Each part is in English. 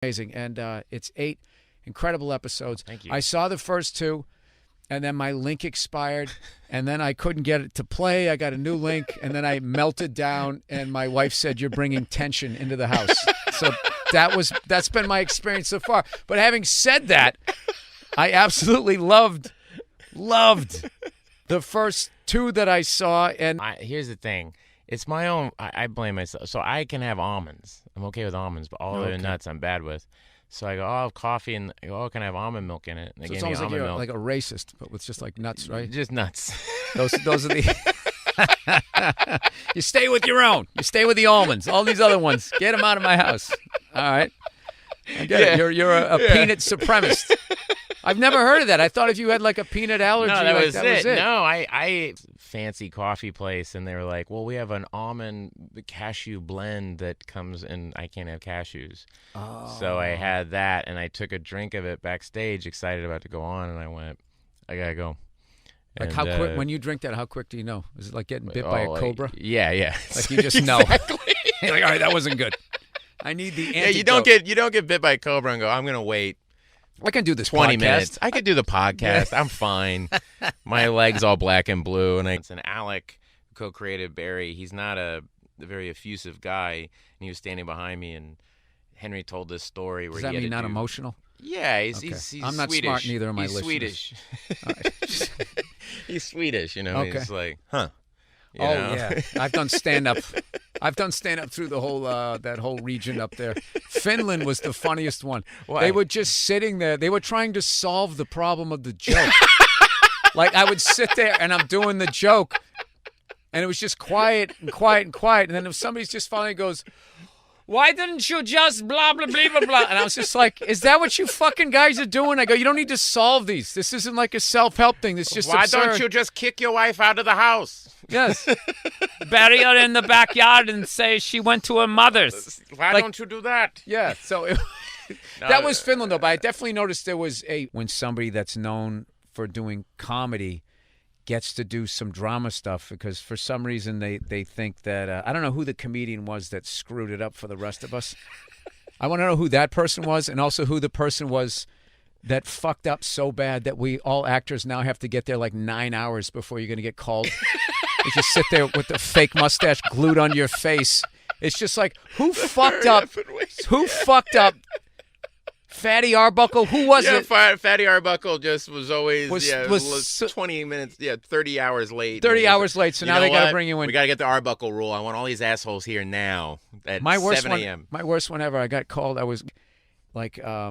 amazing. And it's 8 incredible episodes. Thank you. I saw the first 2, and then my link expired, and then I couldn't get it to play. I got a new link, and then I melted down, and my wife said, "You're bringing tension into the house." So that's been my experience so far. But having said that, I absolutely loved the first 2 that I saw. And here's the thing. It's my own. I blame myself. So I can have almonds. I'm okay with almonds, but all the nuts I'm bad with. So I go, I'll have coffee, and I go, can I have almond milk in it? And so it's almost like you're like a racist, but with just like nuts, right? Just nuts. Those are the... You stay with your own. You stay with the almonds. All these other ones, get them out of my house. All right? I get it. You're a peanut supremacist. I've never heard of that. I thought if you had like a peanut allergy, no, that was it. it. No, I fancy coffee place, and they were like, well, we have an almond cashew blend that comes in. I can't have cashews. Oh. So I had that, and I took a drink of it backstage, excited about to go on, and I went, I got to go. Like and, how quick, when you drink that, how quick do you know? Is it like getting bit by a like, cobra? Yeah. Like you just exactly. know. You're like, all right, that wasn't good. I need the antidote. Yeah, you don't get bit by a cobra and go, I'm going to wait. I can do this 20 podcast. minutes. I could do the podcast. I'm fine. My leg's all black and blue. And it's an Alec who co-created Barry. He's not a very effusive guy. And he was standing behind me, and Henry told this story where Does that mean not emotional? Yeah, he's I'm not Swedish. smart, neither am I. He's Swedish. He's Swedish, you know. Okay. He's like, huh. You know? Yeah. I've done stand-up. I've done stand-up through the whole that whole region up there. Finland was the funniest one. Why? They were just sitting there. They were trying to solve the problem of the joke. Like I would sit there and I'm doing the joke, and it was just quiet and quiet and quiet. And then if somebody's just finally goes, "Why didn't you just blah, blah, blah, blah, blah?" And I was just like, is that what you fucking guys are doing? I go, you don't need to solve these. This isn't like a self-help thing. This is just Why absurd. don't you just kick your wife out of the house? Yes. Bury her in the backyard and say she went to her mother's. Why don't you do that? Yeah, so that was Finland, though. But I definitely noticed there was when somebody that's known for doing comedy gets to do some drama stuff, because for some reason they think that I don't know who the comedian was that screwed it up for the rest of us. I want to know who that person was, and also who the person was that fucked up so bad that we all actors now have to get there like 9 hours before you're going to get called. You just sit there with the fake mustache glued on your face. It's just like, who fucked up? Who fucked up? Fatty Arbuckle? Who was it? Fatty Arbuckle just was always was 20 minutes, 30 hours late. 30 hours late, so now they got to bring you in. We got to get the Arbuckle rule. I want all these assholes here now at 7 a.m. My worst one ever, I got called. I was like, I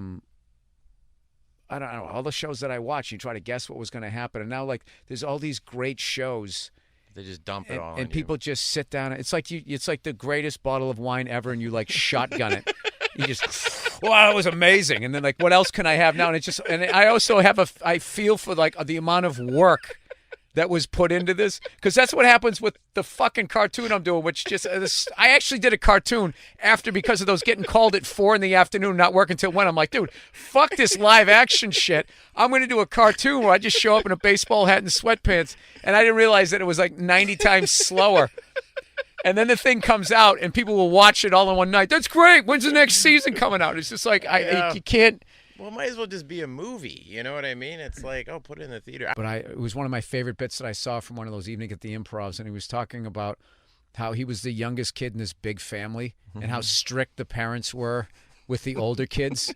don't know, all the shows that I watch, you try to guess what was going to happen. And now, like, there's all these great shows. They just dump it all on and people just sit down. It's like the greatest bottle of wine ever, and you like shotgun it. You just, wow, that was amazing. And then like, what else can I have now? And it's just, and I also I feel for like the amount of work that was put into this, because that's what happens with the fucking cartoon I'm doing, which just I actually did a cartoon because of those getting called at 4 p.m, not working till when. I'm like, dude, fuck this live action shit. I'm going to do a cartoon where I just show up in a baseball hat and sweatpants, and I didn't realize that it was like 90 times slower. And then the thing comes out, and people will watch it all in one night. That's great. When's the next season coming out? It's just like you can't. Well, it might as well just be a movie. You know what I mean? It's like, oh, put it in the theater. But it was one of my favorite bits that I saw from one of those evenings at the Improvs, and he was talking about how he was the youngest kid in this big family and how strict the parents were with the older kids.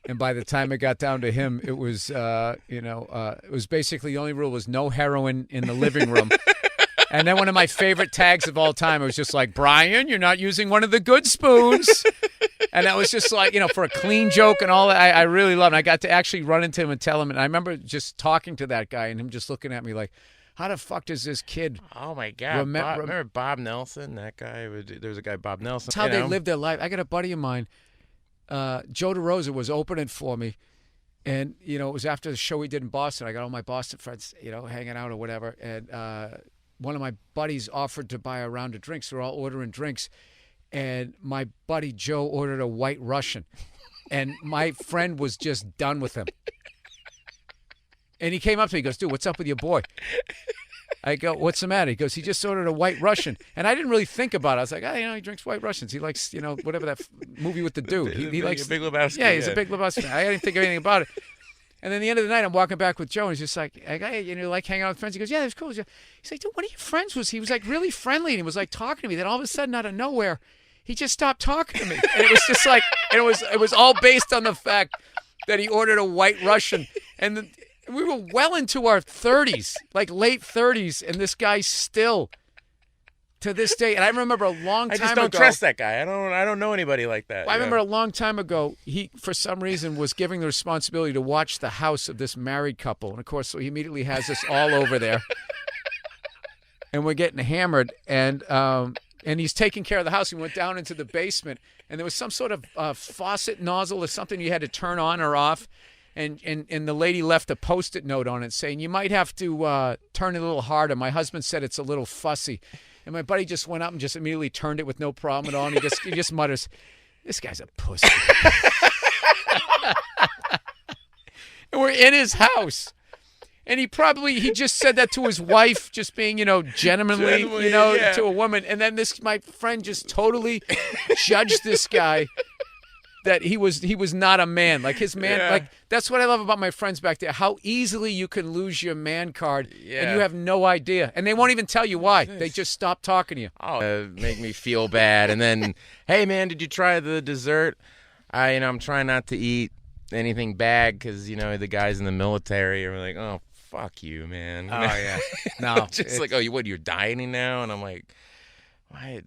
And by the time it got down to him, it was, it was basically the only rule was no heroin in the living room. And then one of my favorite tags of all time, it was just like, Brian, you're not using one of the good spoons. And that was just like, for a clean joke and all that. I really loved it. I got to actually run into him and tell him. And I remember just talking to that guy and him just looking at me like, how the fuck does this kid? Oh, my God. Remember Bob Nelson? That guy? There was a guy, Bob Nelson. That's how they lived their life. I got a buddy of mine, Joe DeRosa, was opening for me. And, it was after the show we did in Boston. I got all my Boston friends, hanging out or whatever. And one of my buddies offered to buy a round of drinks. We're all ordering drinks. And my buddy Joe ordered a White Russian. And my friend was just done with him. And he came up to me, he goes, dude, what's up with your boy? I go, what's the matter? He goes, he just ordered a White Russian. And I didn't really think about it. I was like, he drinks White Russians. He likes, whatever that movie with the dude. He likes Big Lebowski. Yeah, he's a Big Lebowski fan. I didn't think anything about it. And then at the end of the night, I'm walking back with Joe, and he's just like, hey, like hanging out with friends. He goes, yeah, that's cool. He's like, dude, one of your friends was, he was like really friendly, and he was like talking to me. Then all of a sudden, out of nowhere, he just stopped talking to me. And it was just like, it was all based on the fact that he ordered a White Russian. And we were well into our 30s, like late 30s, and this guy still, to this day, and I remember a long time ago. I just don't trust that guy. I don't know anybody like that. I remember a long time ago, he, for some reason, was giving the responsibility to watch the house of this married couple. And, of course, so he immediately has us all over there. And we're getting hammered, and he's taking care of the house. We went down into the basement, and there was some sort of faucet nozzle or something you had to turn on or off. And the lady left a Post-it note on it saying, you might have to turn it a little harder. My husband said it's a little fussy. And my buddy just went up and just immediately turned it with no problem at all. And he just mutters, this guy's a pussy. And we're in his house. And he just said that to his wife, just being, gentlemanly, to a woman. And then my friend just totally judged this guy that he was not a man. Like his man, like that's what I love about my friends back there. How easily you can lose your man card and you have no idea. And they won't even tell you why. They just stop talking to you. Make me feel bad. And then, hey man, did you try the dessert? I'm trying not to eat anything bad because, the guys in the military are like, oh, fuck you, man. Oh, yeah. No. Just like, you're dieting now? And I'm like, they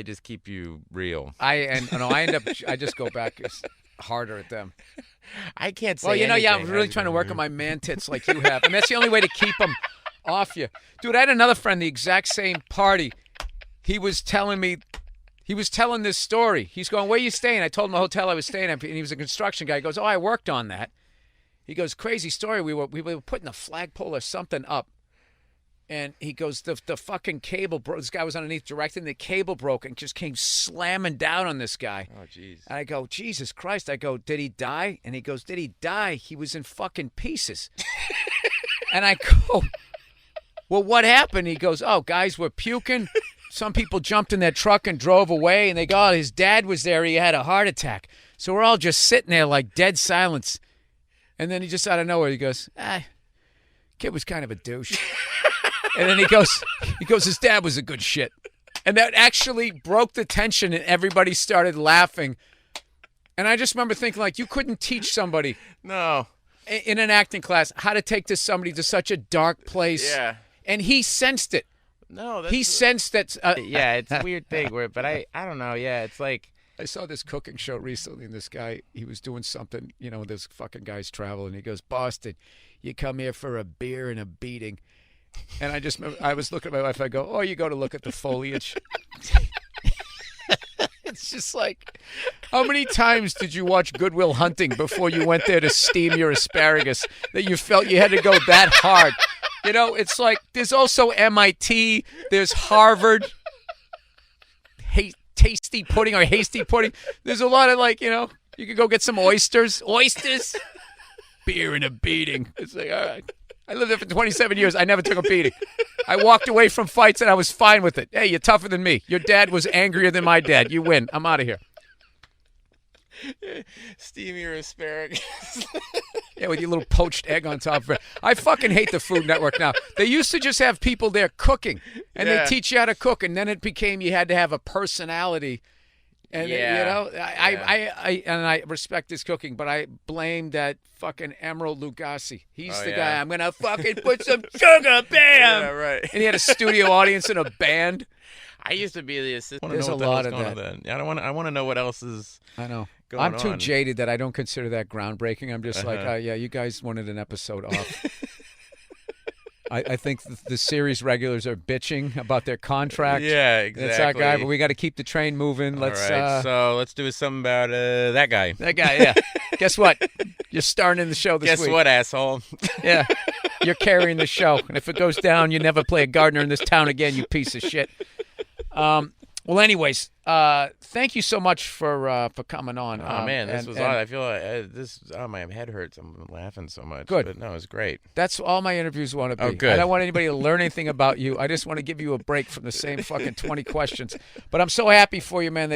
just keep you real. I just go back harder at them. I can't say I'm really trying to work on my man tits like you have. And that's the only way to keep them off you. Dude, I had another friend, the exact same party. He was telling this story. He's going, where are you staying? I told him the hotel I was staying at, and he was a construction guy. He goes, I worked on that. He goes, crazy story. We were putting a flagpole or something up. And he goes, the fucking cable broke. This guy was underneath directing. The cable broke and just came slamming down on this guy. Oh, jeez. And I go, Jesus Christ. I go, did he die? And he goes, did he die? He was in fucking pieces. And I go, well, what happened? He goes, guys were puking. Some people jumped in their truck and drove away. And they go, his dad was there. He had a heart attack. So we're all just sitting there like dead silence. And then he just out of nowhere, he goes, kid was kind of a douche. And then he goes, his dad was a good shit. And that actually broke the tension and everybody started laughing. And I just remember thinking, like, you couldn't teach somebody in an acting class how to take somebody to such a dark place. Yeah. And he sensed it. No, he sensed that. It's a weird thing. But I don't know. Yeah, it's like. I saw this cooking show recently, and this guy, he was doing something, this fucking guy's traveling. He goes, Boston, you come here for a beer and a beating. And I was looking at my wife. I go, you go to look at the foliage. It's just like, how many times did you watch Good Will Hunting before you went there to steam your asparagus that you felt you had to go that hard? It's like, there's also MIT, there's Harvard, tasty pudding or hasty pudding. There's a lot of you could go get some oysters, beer and a beating. It's like, all right. I lived there for 27 years. I never took a beating. I walked away from fights and I was fine with it. Hey, you're tougher than me. Your dad was angrier than my dad. You win. I'm out of here. Steam your asparagus. Yeah, with your little poached egg on top of it. I fucking hate the Food Network now. They used to just have people there cooking, and they teach you how to cook, and then it became you had to have a personality. And I respect his cooking, but I blame that fucking Emerald Lagasse. He's the guy. I'm gonna fucking put some sugar, bam. Yeah, right. And he had a studio audience and a band. I used to be the assistant. There's a lot of that. I want to know what else is. I know. Going I'm too on. jaded that I don't consider that groundbreaking. I'm just like, you guys wanted an episode off. I think the series regulars are bitching about their contract. Yeah, exactly. That's our guy, but we got to keep the train moving. All right, so let's do something about that guy. That guy, yeah. Guess what? You're starring in the show this week. Guess what, asshole? Yeah. You're carrying the show. And if it goes down, you never play a gardener in this town again, you piece of shit. Well, anyways, thank you so much for coming on. Oh man, this was odd. I feel like this. Oh, my head hurts. I'm laughing so much. Good. But no, it's great. That's all my interviews want to be. Oh, good. I don't want anybody to learn anything about you. I just want to give you a break from the same fucking 20 questions. But I'm so happy for you, man.